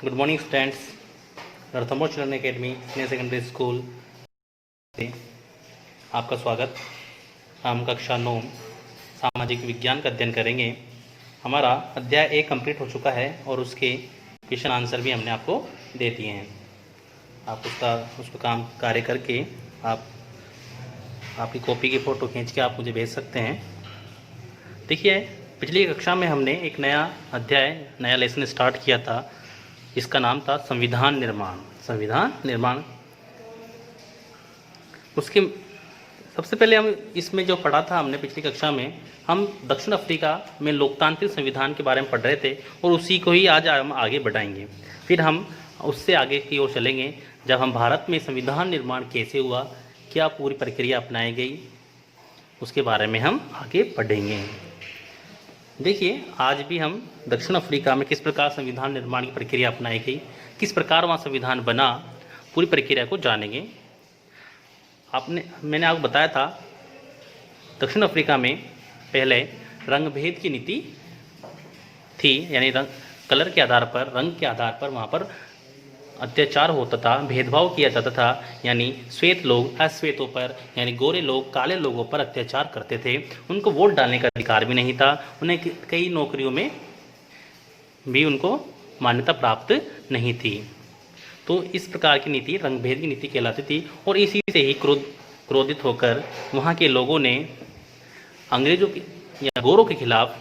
Good morning students. Northmore children academy senior secondary school से आपका स्वागत। हम कक्षा 9 सामाजिक विज्ञान का अध्ययन करेंगे। हमारा अध्याय 1 कंप्लीट हो चुका है और उसके क्वेश्चन आंसर भी हमने आपको दे दिए हैं। आप उसको काम कार्य करके आप आपकी कॉपी की फ़ोटो खींच के आप मुझे भेज सकते हैं। देखिए, पिछली कक्षा में हमने एक नया लेसन स्टार्ट किया था, इसका नाम था संविधान निर्माण। उसके सबसे पहले हम इसमें जो पढ़ा था हमने पिछली कक्षा में, हम दक्षिण अफ्रीका में लोकतांत्रिक संविधान के बारे में पढ़ रहे थे और उसी को ही आज हम आगे बढ़ाएंगे। फिर हम उससे आगे की ओर चलेंगे, जब हम भारत में संविधान निर्माण कैसे हुआ, क्या पूरी प्रक्रिया अपनाई गई, उसके बारे में हम आगे पढ़ेंगे। देखिए, आज भी हम दक्षिण अफ्रीका में किस प्रकार संविधान निर्माण की प्रक्रिया अपनाई गई, किस प्रकार वहाँ संविधान बना, पूरी प्रक्रिया को जानेंगे। मैंने आपको बताया था, दक्षिण अफ्रीका में पहले रंग भेद की नीति थी, यानी कलर के आधार पर, रंग के आधार पर वहाँ पर अत्याचार होता था, भेदभाव किया जाता था। यानी श्वेत लोग अश्वेतों पर, यानी गोरे लोग काले लोगों पर अत्याचार करते थे। उनको वोट डालने का अधिकार भी नहीं था, उन्हें कई नौकरियों में भी उनको मान्यता प्राप्त नहीं थी। तो इस प्रकार की नीति रंग भेद की नीति कहलाती थी और इसी से ही क्रोधित होकर वहाँ के लोगों ने अंग्रेजों के या गोरों के खिलाफ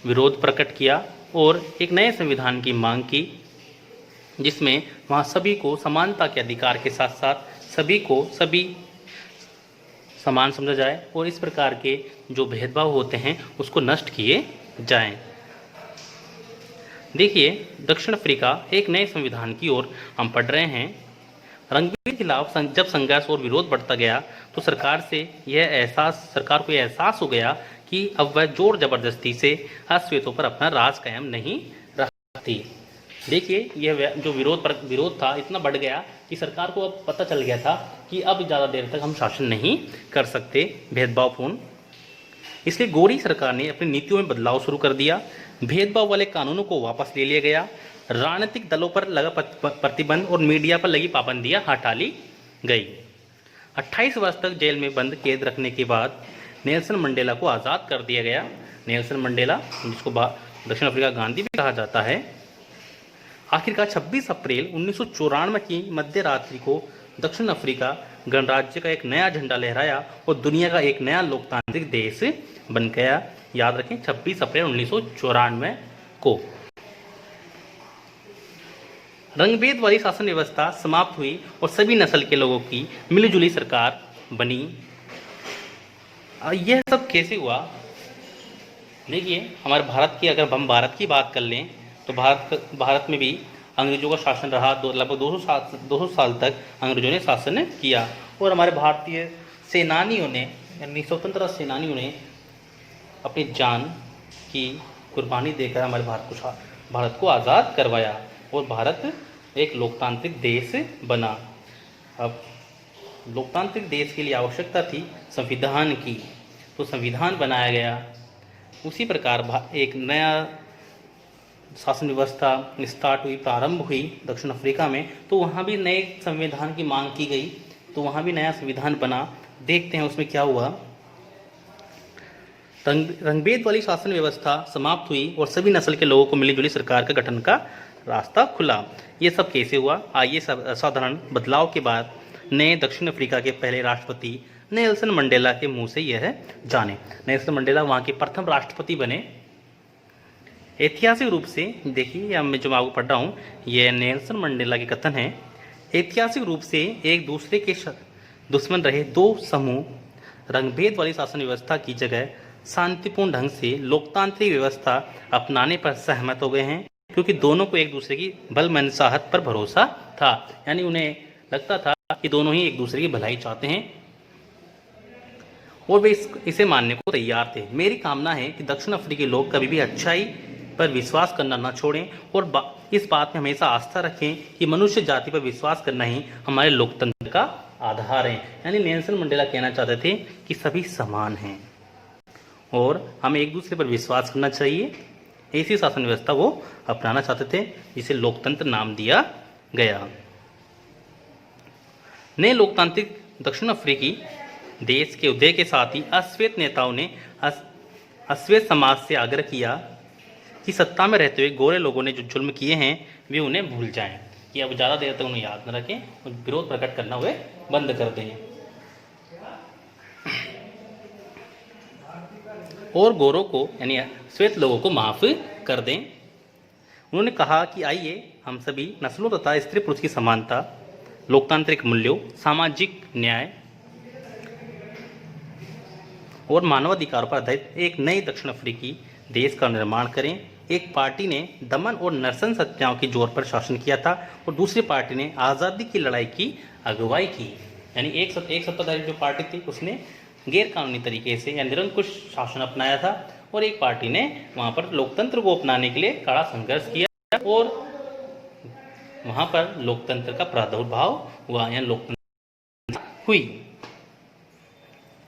विरोध प्रकट किया और एक नए संविधान की मांग की, जिसमें वहाँ सभी को समानता के अधिकार के साथ साथ सभी समान समझा जाए और इस प्रकार के जो भेदभाव होते हैं उसको नष्ट किए जाएं। देखिए, दक्षिण अफ्रीका एक नए संविधान की ओर हम पढ़ रहे हैं। रंगभेद के खिलाफ जब संघर्ष और विरोध बढ़ता गया तो सरकार को यह एहसास हो गया कि अब वह जोर जबरदस्ती से अश्वेतों पर अपना राज कायम नहीं रख सकती। देखिए, यह जो विरोध था इतना बढ़ गया कि सरकार को अब पता चल गया था कि अब ज़्यादा देर तक हम शासन नहीं कर सकते भेदभावपूर्ण। इसलिए गोरी सरकार ने अपनी नीतियों में बदलाव शुरू कर दिया। भेदभाव वाले कानूनों को वापस ले लिया गया, राजनीतिक दलों पर लगा प्रतिबंध और मीडिया पर लगी पाबंदियां हटा ली गई। 28 वर्ष तक जेल में बंद कैद रखने के बाद नेल्सन मंडेला को आज़ाद कर दिया गया। नेल्सन मंडेला, जिसको दक्षिण अफ्रीका गांधी भी कहा जाता है, आखिरकार 26 अप्रैल 1994 की मध्य रात्रि को दक्षिण अफ्रीका गणराज्य का एक नया झंडा लहराया और दुनिया का एक नया लोकतांत्रिक देश बन गया। याद रखें, 26 अप्रैल 1994 को रंगभेद वाली शासन व्यवस्था समाप्त हुई और सभी नस्ल के लोगों की मिलीजुली सरकार बनी। यह सब कैसे हुआ? देखिए, हमारे भारत की, अगर हम भारत की बात कर लें तो भारत में भी अंग्रेजों का शासन रहा। लगभग 200 साल तक अंग्रेजों ने शासन किया और हमारे भारतीय सेनानियों ने, यानी स्वतंत्रता सेनानियों ने अपनी जान की कुर्बानी देकर हमारे भारत को आज़ाद करवाया और भारत एक लोकतांत्रिक देश बना। अब लोकतांत्रिक देश के लिए आवश्यकता थी संविधान की, तो संविधान बनाया गया। उसी प्रकार एक नया शासन व्यवस्था प्रारंभ हुई दक्षिण अफ्रीका में, तो वहाँ भी नए संविधान की मांग की गई, तो वहाँ भी नया संविधान बना। देखते हैं उसमें क्या हुआ। रंगभेद वाली शासन व्यवस्था समाप्त हुई और सभी नस्ल के लोगों को मिलीजुली सरकार का गठन का रास्ता खुला। ये सब कैसे हुआ? आइए साधारण बदलाव के बाद नए दक्षिण अफ्रीका के पहले राष्ट्रपति नेल्सन मंडेला के मुंह से यह जाने। नेल्सन मंडेला वहाँ के प्रथम राष्ट्रपति बने। ऐतिहासिक रूप से देखिए, या मैं जो आपको पढ़ रहा हूँ, यह नेल्सन मंडेला के कथन है। ऐतिहासिक रूप से एक दूसरे के दुश्मन रहे दो समूह रंगभेद वाली शासन व्यवस्था की जगह शांतिपूर्ण ढंग से लोकतांत्रिक व्यवस्था अपनाने पर सहमत हो गए हैं, क्योंकि दोनों को एक दूसरे की भल मनसाहत पर भरोसा था। यानी उन्हें लगता था कि दोनों ही एक दूसरे की भलाई चाहते हैं और वे इसे मानने को तैयार थे। मेरी कामना है कि दक्षिण अफ्रीकी लोग कभी भी अच्छाई पर विश्वास करना न छोड़ें और इस बात में हमेशा आस्था रखें कि मनुष्य जाति पर विश्वास करना ही हमारे लोकतंत्र का आधार है। यानी नेल्सन मंडेला कहना चाहते थे कि सभी समान हैं और हमें एक दूसरे पर विश्वास करना चाहिए ऐसी शासन व्यवस्था वो अपनाना चाहते थे, जिसे लोकतंत्र नाम दिया गया। नए लोकतांत्रिक दक्षिण अफ्रीकी देश के उदय के साथ ही अश्वेत नेताओं ने अश्वेत समाज से आग्रह किया कि सत्ता में रहते हुए गोरे लोगों ने जो जुल्म किए हैं वे उन्हें भूल जाएं, कि अब ज़्यादा देर तक उन्हें याद न रखें और विरोध प्रकट करना वे बंद कर दें और गोरों को यानी श्वेत लोगों को माफ कर दें। उन्होंने कहा कि आइए हम सभी नस्लों तथा स्त्री पुरुष की समानता, लोकतांत्रिक मूल्यों, सामाजिक न्याय और मानवाधिकारों पर आधारित एक नए दक्षिण अफ्रीकी देश का निर्माण करें। एक पार्टी ने दमन और नरसंस हत्याओं के जोर पर शासन किया था और दूसरी पार्टी ने आज़ादी की लड़ाई की अगुवाई की। यानी एक सत्ताधारी जो पार्टी थी उसने गैर कानूनी तरीके से या निरंकुश शासन अपनाया था और एक पार्टी ने वहाँ पर लोकतंत्र को अपनाने के लिए कड़ा संघर्ष किया और वहाँ पर लोकतंत्र का प्रादुर्भाव हुआ या लोकतंत्र हुई।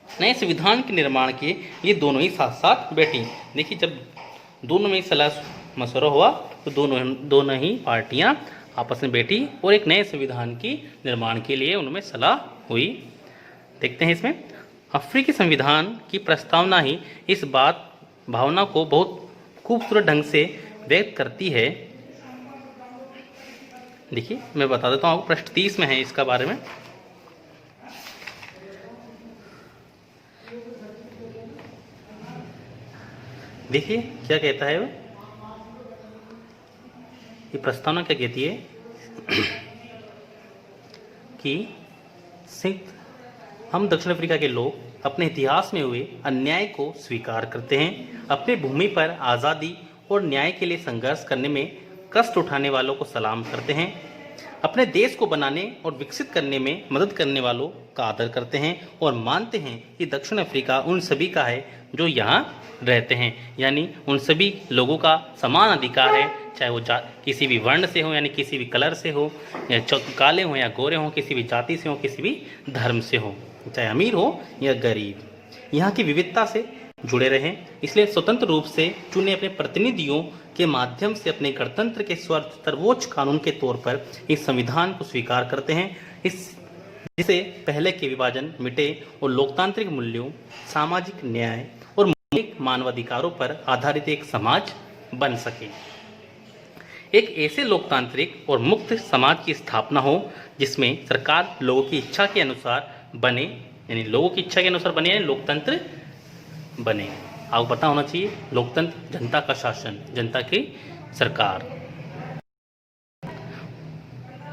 नए संविधान के निर्माण के लिए दोनों ही साथ साथ बैठी। देखिए, जब दोनों में सलाह मशवरा हुआ तो दोनों ही पार्टियां आपस में बैठी और एक नए संविधान की निर्माण के लिए उनमें सलाह हुई। देखते हैं इसमें अफ्रीकी संविधान की प्रस्तावना ही इस भावना को बहुत खूबसूरत ढंग से व्यक्त करती है। देखिए, मैं बता देता हूँ, पृष्ठ 30 में है इसका बारे में। देखिए क्या कहता है, ये प्रस्तावना क्या कहती है कि हम दक्षिण अफ्रीका के लोग अपने इतिहास में हुए अन्याय को स्वीकार करते हैं, अपनी भूमि पर आज़ादी और न्याय के लिए संघर्ष करने में कष्ट उठाने वालों को सलाम करते हैं, अपने देश को बनाने और विकसित करने में मदद करने वालों का आदर करते हैं और मानते हैं कि दक्षिण अफ्रीका उन सभी का है जो यहाँ रहते हैं। यानी उन सभी लोगों का समान अधिकार है, चाहे वो किसी भी वर्ण से हो, यानी किसी भी कलर से हो, या काले हो या गोरे हो, किसी भी जाति से हो, किसी भी धर्म से हो, चाहे अमीर हो या गरीब, यहाँ की विविधता से जुड़े रहें। इसलिए स्वतंत्र रूप से चुने अपने प्रतिनिधियों के माध्यम से अपने गणतंत्र के सर्वोच्च कानून के तौर पर इस संविधान को स्वीकार करते हैं, जिससे पहले के विभाजन मिटे और लोकतांत्रिक मूल्यों, सामाजिक न्याय और मौलिक मानवाधिकारों पर आधारित एक समाज बन सके। एक ऐसे लोकतांत्रिक और मुक्त समाज की स्थापना हो जिसमें सरकार लोगों की इच्छा के अनुसार बने, यानी लोगों की इच्छा के अनुसार बने, यानी लोकतंत्र बने। आपको पता होना चाहिए, लोकतंत्र जनता का शासन, जनता की सरकार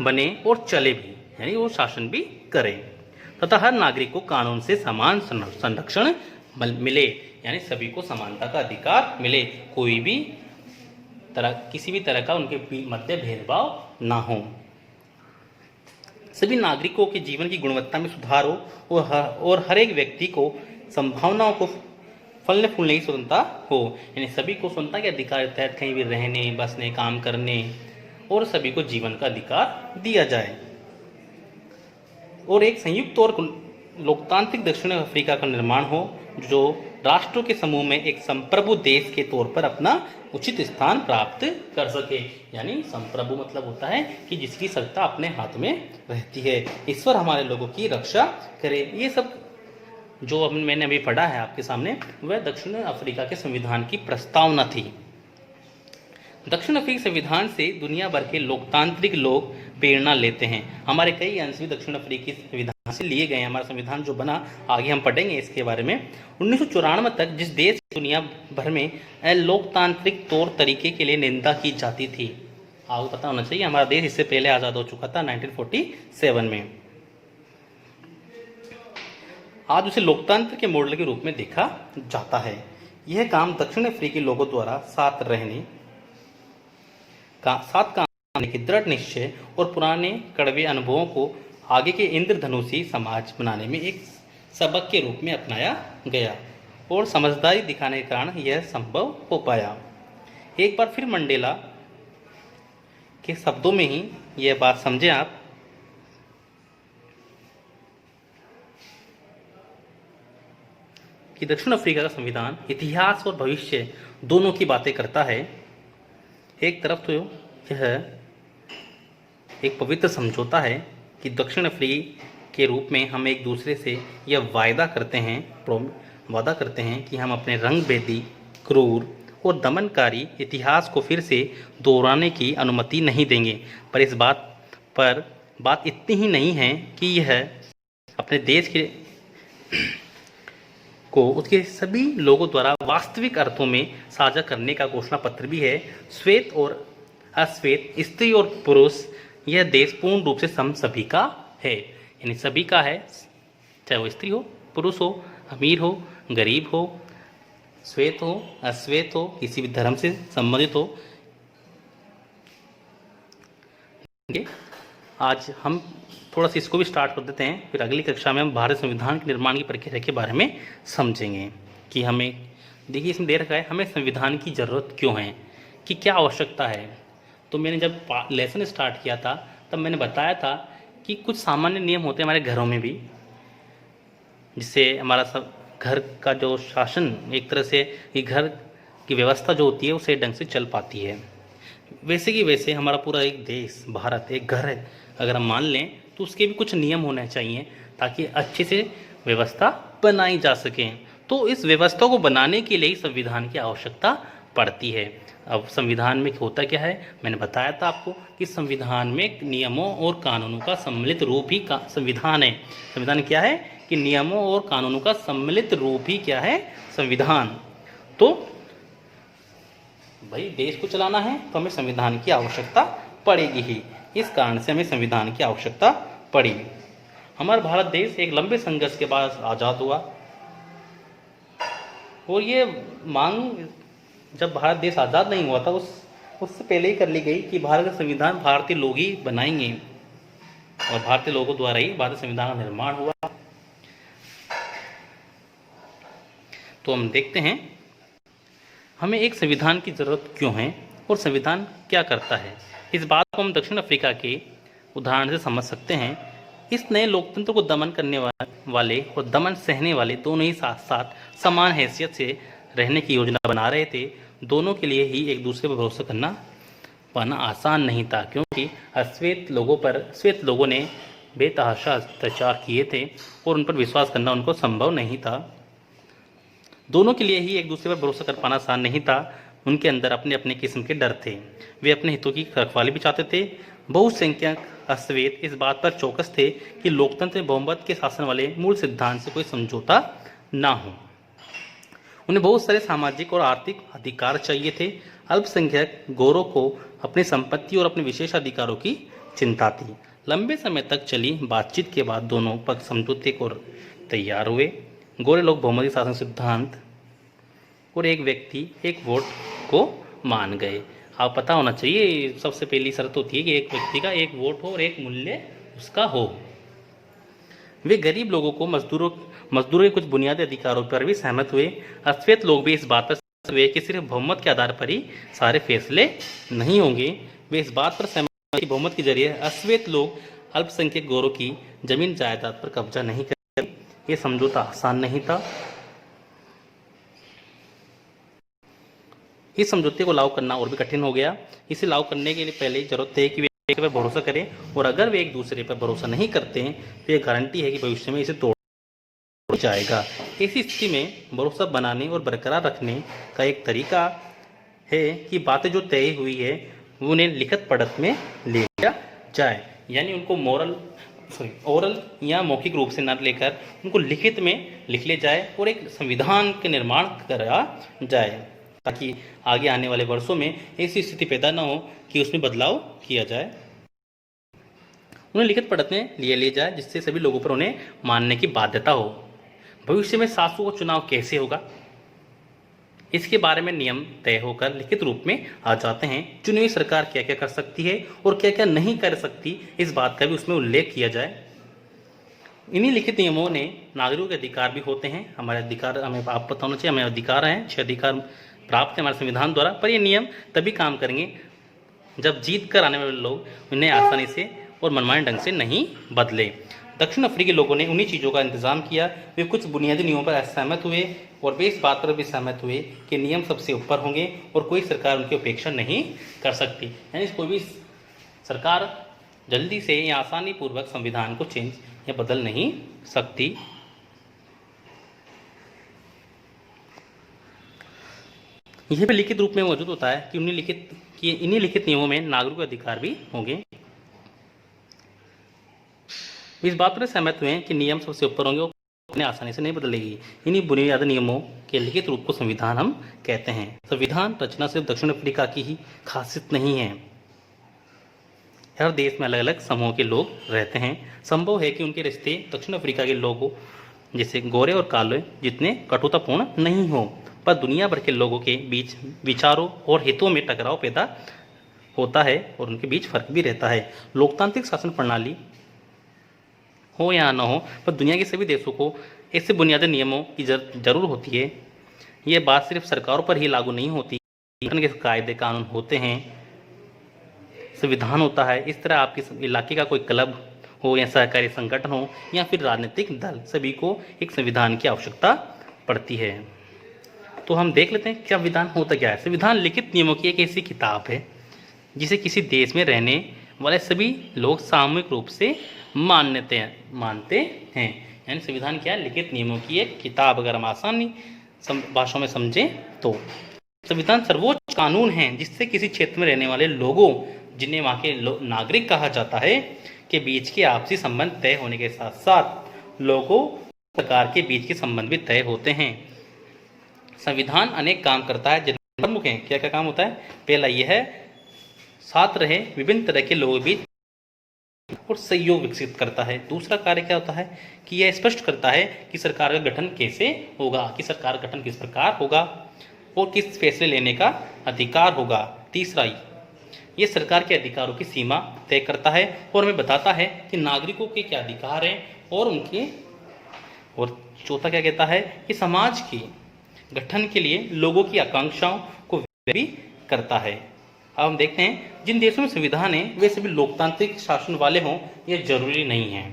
बने और चले भी, यानी वो शासन भी करे, तथा हर नागरिक को कानून से समान संरक्षण मिले, यानी सभी को समानता का अधिकार मिले, कोई भी किसी भी तरह का उनके मध्य भेदभाव ना हो, सभी नागरिकों के जीवन की गुणवत्ता में सुधार हो और हर एक व्यक्ति को संभावनाओं को फलने फूलने की स्वतंत्रता हो, यानी सभी को स्वतंत्रता के अधिकार के तहत कहीं भी रहने, बसने, काम करने और सभी को जीवन का अधिकार दिया जाए और एक संयुक्त और लोकतांत्रिक दक्षिण अफ्रीका का निर्माण हो जो राष्ट्रों के समूह में एक संप्रभु देश के तौर पर अपना उचित स्थान प्राप्त कर सके। यानी संप्रभु मतलब होता है कि जिसकी सत्ता अपने हाथ में रहती है, ईश्वर हमारे लोगों की रक्षा करे। ये सब जो मैंने अभी पढ़ा है आपके सामने, वह दक्षिण अफ्रीका के संविधान की प्रस्तावना थी। दक्षिण अफ्रीकी संविधान से दुनिया भर के लोकतांत्रिक लोग प्रेरणा लेते हैं। हमारे कई अंश भी दक्षिण अफ्रीकी संविधान से लिए गए हैं। हमारा संविधान जो बना, आगे हम पढ़ेंगे इसके बारे में। 1994 तक जिस देश दुनिया भर में लोकतांत्रिक तौर तरीके के लिए निंदा की जाती थी, आपको पता होना चाहिए हमारा देश इससे पहले आज़ाद हो चुका था 1947 में। आज उसे लोकतंत्र के मॉडल के रूप में देखा जाता है। यह काम दक्षिण अफ्रीकी लोगों द्वारा साथ काम करने की दृढ़ निश्चय और पुराने कड़वे अनुभवों को आगे के इंद्रधनुषी समाज बनाने में एक सबक के रूप में अपनाया गया और समझदारी दिखाने के कारण यह संभव हो पाया। एक बार फिर मंडेला के शब्दों में ही यह बात समझें आप, कि दक्षिण अफ्रीका का संविधान इतिहास और भविष्य दोनों की बातें करता है। एक तरफ तो यह एक पवित्र समझौता है कि दक्षिण अफ्रीका के रूप में हम एक दूसरे से यह वादा करते हैं कि हम अपने रंगभेदी, क्रूर और दमनकारी इतिहास को फिर से दोहराने की अनुमति नहीं देंगे। पर इस बात इतनी ही नहीं है कि यह अपने देश को उसके सभी लोगों द्वारा वास्तविक अर्थों में साझा करने का घोषणा पत्र भी है। श्वेत और अश्वेत, स्त्री और पुरुष, यह देश पूर्ण रूप से हम सभी का है, यानी सभी का है, चाहे वो स्त्री हो, पुरुष हो, अमीर हो, गरीब हो, श्वेत हो, अश्वेत हो, किसी भी धर्म से संबंधित हो। आज हम थोड़ा सा इसको भी स्टार्ट कर देते हैं, फिर अगली कक्षा में हम भारत संविधान के निर्माण की प्रक्रिया के बारे में समझेंगे कि हमें, देखिए इसमें दे रखा है हमें संविधान की ज़रूरत क्यों है, कि क्या आवश्यकता है। तो मैंने जब लेसन स्टार्ट किया था तब मैंने बताया था कि कुछ सामान्य नियम होते हैं हमारे घरों में भी, जिससे हमारा सब घर का जो शासन, एक तरह से कि घर की व्यवस्था जो होती है उसे ढंग से चल पाती है। वैसे कि वैसे हमारा पूरा एक देश, भारत एक घर है, अगर हम मान लें तो उसके भी कुछ नियम होने चाहिए ताकि अच्छे से व्यवस्था बनाई जा सके। तो इस व्यवस्था को बनाने के लिए संविधान की आवश्यकता पड़ती है। अब संविधान में होता क्या है, मैंने बताया था आपको कि संविधान में नियमों और कानूनों का सम्मिलित रूप ही संविधान है। संविधान क्या है कि नियमों और कानूनों का सम्मिलित रूप ही क्या है, संविधान। तो भाई देश को चलाना है तो हमें संविधान की आवश्यकता पड़ेगी ही, इस कारण से हमें संविधान की आवश्यकता पड़ी। हमारा भारत देश एक लंबे संघर्ष के बाद आज़ाद हुआ और ये मांग जब भारत देश आज़ाद नहीं हुआ था उससे पहले ही कर ली गई कि भारत का संविधान भारतीय लोग ही बनाएंगे और भारतीय लोगों द्वारा ही भारतीय संविधान का निर्माण हुआ। तो हम देखते हैं हमें एक संविधान की ज़रूरत क्यों है और संविधान क्या करता है। इस बात को हम दक्षिण अफ्रीका के उदाहरण से समझ सकते हैं। इस नए लोकतंत्र को दमन करने वाले और दमन सहने वाले दोनों ही साथ साथ समान हैसियत से रहने की योजना बना रहे थे। दोनों के लिए ही एक दूसरे पर भरोसा करना पाना आसान नहीं था, क्योंकि श्वेत लोगों ने बेतहाशा अत्याचार किए थे और उन पर विश्वास करना उनको संभव नहीं था। दोनों के लिए ही एक दूसरे पर भरोसा कर पाना आसान नहीं था। उनके अंदर अपने अपने किस्म के डर थे, वे अपने हितों की रखवाली भी चाहते थे। बहुसंख्यक अश्वेत इस बात पर चौकस थे कि लोकतंत्र में बहुमत के शासन वाले मूल सिद्धांत से कोई समझौता ना हो। उन्हें बहुत सारे सामाजिक और आर्थिक अधिकार चाहिए थे। अल्पसंख्यक गोरों को अपनी संपत्ति और अपने विशेष अधिकारों की चिंता थी। लंबे समय तक चली बातचीत के बाद दोनों पक्ष समझौते को तैयार हुए। गोरे लोग बहुमत शासन सिद्धांत और एक व्यक्ति एक वोट को मान गए। आप पता होना चाहिए, सबसे पहली शर्त होती है कि एक व्यक्ति का एक वोट हो और एक मूल्य उसका हो। वे गरीब लोगों को मजदूरों के कुछ बुनियादी अधिकारों पर भी सहमत हुए। अश्वेत लोग भी इस बात पर सहमत हुए कि सिर्फ बहुमत के आधार पर ही सारे फैसले नहीं होंगे। वे इस बात पर सहमत हुए कि बहुमत के जरिए अश्वेत लोग अल्पसंख्यक गोरों की जमीन जायदाद पर कब्जा नहीं करेंगे। ये समझौता आसान नहीं था। इस समझौते को लागू करना और भी कठिन हो गया। इसे लागू करने के लिए पहले जरूरत है कि वे एक पर भरोसा करें, और अगर वे एक दूसरे पर भरोसा नहीं करते हैं तो ये गारंटी है कि भविष्य में इसे तोड़ जाएगा। ऐसी स्थिति में भरोसा बनाने और बरकरार रखने का एक तरीका है कि बातें जो तय हुई है वो उन्हें लिखित पढ़त में ले लिया जाए, यानी उनको ओरल या मौखिक रूप से न लेकर उनको लिखित में लिख ले जाए और एक संविधान के निर्माण करा जाए, ताकि आगे आने वाले वर्षों में ऐसी स्थिति पैदा न हो कि उसमें बदलाव किया जाए। उन्हें लिखित पढ़त में लिया जाए जिससे सभी लोगों पर उन्हें मानने की बाध्यता हो। भविष्य में शासकों का चुनाव कैसे होगा, इसके बारे में नियम तय होकर लिखित रूप में आ जाते हैं। चुनी हुई सरकार क्या क्या कर सकती है और क्या क्या नहीं कर सकती, इस बात का भी उसमें उल्लेख किया जाए। इन्हीं लिखित नियमों ने नागरिकों के अधिकार भी होते हैं। हमारे अधिकार हमें आप पता होना चाहिए, हमें अधिकार हैं, 6 अधिकार प्राप्त है हमारे संविधान द्वारा। पर ये नियम तभी काम करेंगे जब जीत कर आने वाले लोग उन्हें आसानी से और मनमाने ढंग से नहीं बदले। दक्षिण अफ्रीकी लोगों ने उन्हीं चीज़ों का इंतजाम किया। वे कुछ बुनियादी नियमों पर असहमत हुए। और वे इस बात पर भी सहमत हुए कि नियम सबसे ऊपर होंगे और कोई सरकार उनकी उपेक्षा नहीं कर सकती। यानी कोई भी सरकार जल्दी से या आसानी पूर्वक संविधान को चेंज या बदल नहीं सकती। यह भी लिखित रूप में मौजूद होता है कि इन्हीं लिखित नियमों में नागरिक अधिकार भी होंगे। इस बात पर सहमत हुए कि नियम सबसे ऊपर होंगे और उन्हें आसानी से नहीं बदलेगी। इन्हीं बुनियादी नियमों के लिखित रूप को संविधान हम कहते हैं। संविधान रचना सिर्फ दक्षिण अफ्रीका की ही खासियत नहीं है। हर देश में अलग अलग समूह के लोग रहते हैं। संभव है कि उनके रिश्ते दक्षिण अफ्रीका के लोगों जैसे गोरे और काले जितने कटुतापूर्ण नहीं हो, पर दुनिया भर के लोगों के बीच विचारों और हितों में टकराव पैदा होता है और उनके बीच फर्क भी रहता है। लोकतांत्रिक शासन प्रणाली हो या न हो, पर दुनिया के सभी देशों को ऐसे बुनियादी नियमों की जरूर होती है। ये बात सिर्फ सरकारों पर ही लागू नहीं होती, के कायदे कानून होते हैं, संविधान होता है। इस तरह आपके इलाके का कोई क्लब हो या सहकारी संगठन हो या फिर राजनीतिक दल, सभी को एक संविधान की आवश्यकता पड़ती है। तो हम देख लेते हैं क्या संविधान होता क्या है। संविधान लिखित नियमों की एक ऐसी किताब है जिसे किसी देश में रहने वाले सभी लोग सामूहिक रूप से मानते हैं। यानी संविधान क्या है? लिखित नियमों की एक किताब। अगर हम आसानी भाषा में समझें तो संविधान सर्वोच्च कानून है जिससे किसी क्षेत्र में रहने वाले लोगों, जिन्हें वहाँ के नागरिक कहा जाता है, के बीच के आपसी संबंध तय होने के साथ साथ लोगों सरकार के बीच के संबंध भी तय होते हैं। संविधान अनेक काम करता है जिनमें प्रमुख हैं। क्या क्या काम होता है? पहला यह है साथ रहे विभिन्न तरह के लोगों के बीच और सहयोग विकसित करता है। दूसरा कार्य क्या होता है कि यह स्पष्ट करता है कि सरकार का गठन कैसे होगा, कि सरकार का गठन किस प्रकार होगा और किस फैसले लेने का अधिकार होगा। तीसरा ये सरकार के अधिकारों की सीमा तय करता है और हमें बताता है कि नागरिकों के क्या अधिकार हैं और उनके। और चौथा क्या कहता है कि समाज के गठन के लिए लोगों की आकांक्षाओं को भी करता है। अब हम देखते हैं जिन देशों में संविधान है वे सभी लोकतांत्रिक शासन वाले हों, यह जरूरी नहीं है,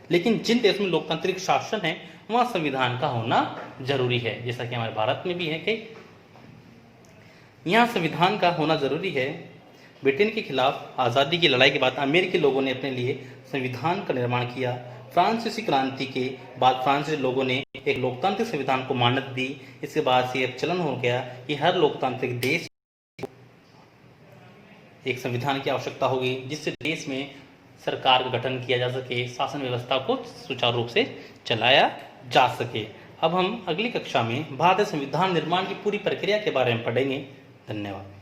लेकिन जिन देशों में लोकतांत्रिक शासन है वहाँ संविधान का होना जरूरी है। जैसा कि हमारे भारत में भी है कि यहाँ संविधान का होना जरूरी है। ब्रिटेन के खिलाफ आज़ादी की लड़ाई के बाद अमेरिकी लोगों ने अपने लिए संविधान का निर्माण किया। फ्रांसीसी क्रांति के बाद फ्रांसीसी लोगों ने एक लोकतांत्रिक संविधान को मान्यता दी। इसके बाद से एक चलन हो गया कि हर लोकतांत्रिक देश एक संविधान की आवश्यकता होगी जिससे देश में सरकार का गठन किया जा सके, शासन व्यवस्था को सुचारू रूप से चलाया जा सके। अब हम अगली कक्षा में भारतीय संविधान निर्माण की पूरी प्रक्रिया के बारे में पढ़ेंगे। धन्यवाद।